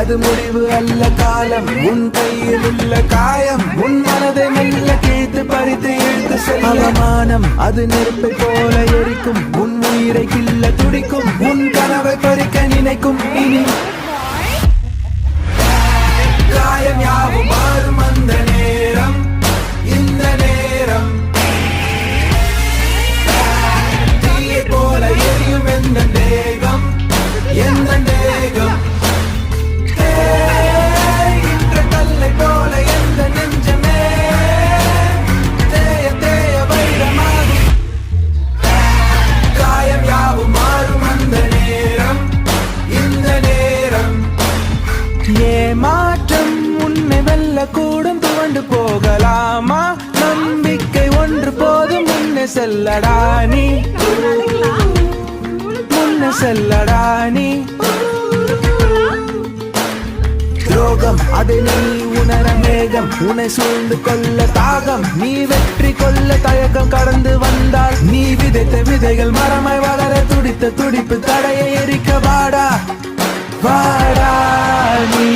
அது முடிவு அல்ல காலம் உன் கையில் உள்ள காயம் உன் மனதை மெல்ல கேட்டு பறித்து இழுத்து செல்ல அவமானம் அது நெருப்பை போல எரிக்கும் உன் உயிரை கில்ல துடிக்கும் உன் கனவை பறிக்க நினைக்கும் இனி காயம் யாவும் மாறும் அந்த நேரம் இந்த நேரம் தீயை போல எரியும் எந்த தேகம் எந்த தேகம் தேய்கின்ற கல்லை போல எந்த நெஞ்சமே தேய தேய வைரமாகும் காயம் யாவும் மாறும் அந்த நேரம் இந்த நேரம் ஏமாற்றம் உன்னை வெல்ல கூடும் துவண்டு போகலாமா நம்பிக்கை ஒன்று போதும் முன்னே செல்லடா நீ முன்னே செல்லடா நீ துரோகம் அதை நீ உணர மேகம் உன்னை சூழ்ந்து கொள்ள தாகம் நீ வெற்றி கொள்ள தயக்கம் கடந்து வந்தால் நீ விதைத்த விதைகள் மரமாய் வளர துடித்த துடிப்பு தடையை எரிக்க வாடா வாடா நீ